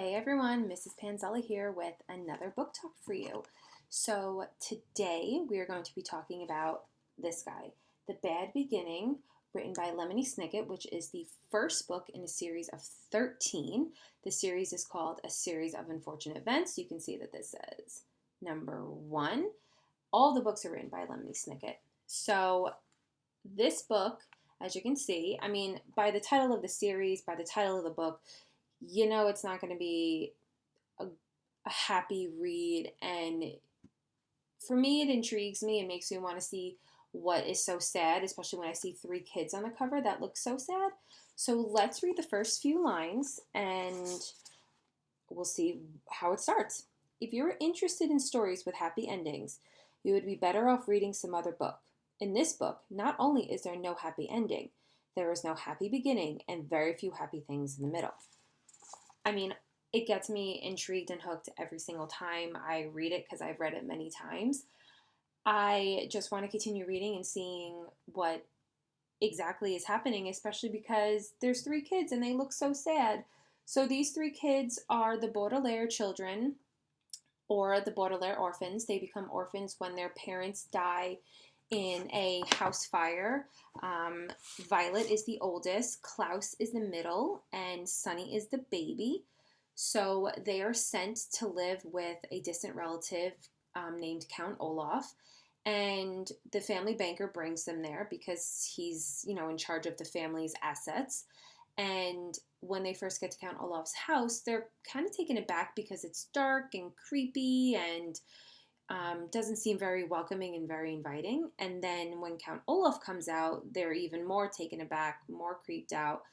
Hey everyone, Mrs. Panzella here with another book talk for you. So today we are going to be talking about this guy, The Bad Beginning, written by Lemony Snicket, which is the first book in a series of 13. The series is called A Series of Unfortunate Events. You can see that this says number 1. All the books are written by Lemony Snicket. So this book, as you can see, by the title of the series, by the title of the book, it's not going to be a, a happy read. And for me, it intrigues me and makes me want to see what is so sad, especially when I see 3 kids on the cover that look so sad. So let's read the first few lines and we'll see how it starts. If you're interested in stories with happy endings, you would be better off reading some other book. In this book, not only is there no happy ending, there is no happy beginning and very few happy things in the middle. I mean, it gets me intrigued and hooked every single time I read it because I've read it many times. I just want to continue reading and seeing what exactly is happening, especially because there's 3 kids and they look so sad. So these 3 kids are the Baudelaire children or the Baudelaire orphans. They become orphans when their parents die in a house fire. Violet is the oldest, Klaus is the middle, and Sunny is the baby. So they are sent to live with a distant relative named Count Olaf. And the family banker brings them there because he's, in charge of the family's assets. And when they first get to Count Olaf's house, they're kind of taken aback because it's dark and creepy and doesn't seem very welcoming and very inviting. And then when Count Olaf comes out, they're even more taken aback, more creeped out.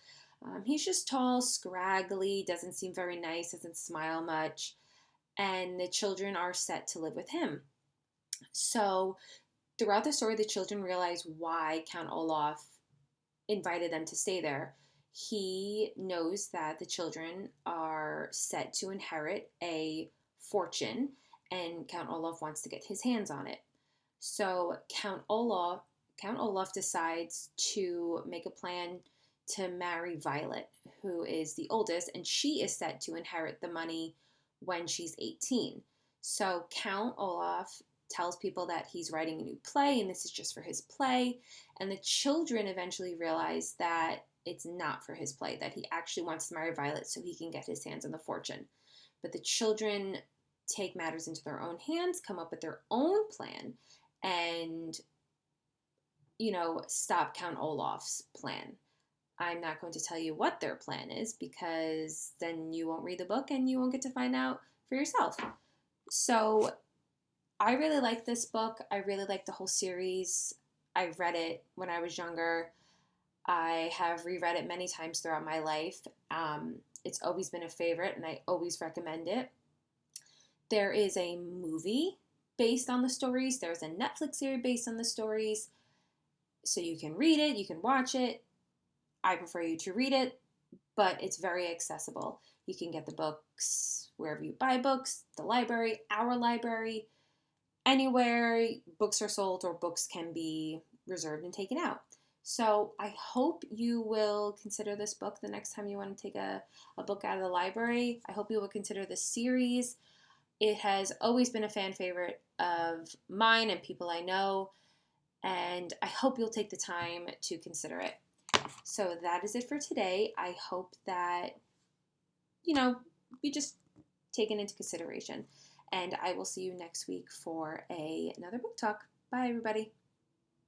He's just tall, scraggly, doesn't seem very nice, doesn't smile much. And the children are set to live with him. So throughout the story, the children realize why Count Olaf invited them to stay there. He knows that the children are set to inherit a fortune, and Count Olaf wants to get his hands on it. So Count Olaf decides to make a plan to marry Violet, who is the oldest, and she is set to inherit the money when she's 18. So Count Olaf tells people that he's writing a new play and this is just for his play. And the children eventually realize that it's not for his play, that he actually wants to marry Violet so he can get his hands on the fortune. But the children take matters into their own hands, come up with their own plan, and, stop Count Olaf's plan. I'm not going to tell you what their plan is because then you won't read the book and you won't get to find out for yourself. So I really like this book. I really like the whole series. I read it when I was younger. I have reread it many times throughout my life. It's always been a favorite and I always recommend it. There is a movie based on the stories. There's a Netflix series based on the stories. So you can read it, you can watch it. I prefer you to read it, but it's very accessible. You can get the books wherever you buy books, the library, our library, anywhere books are sold or books can be reserved and taken out. So I hope you will consider this book the next time you want to take a book out of the library. I hope you will consider this series. It has always been a fan favorite of mine and people I know, and I hope you'll take the time to consider it. So that is it for today. I hope that, you just take it into consideration. And I will see you next week for another book talk. Bye, everybody.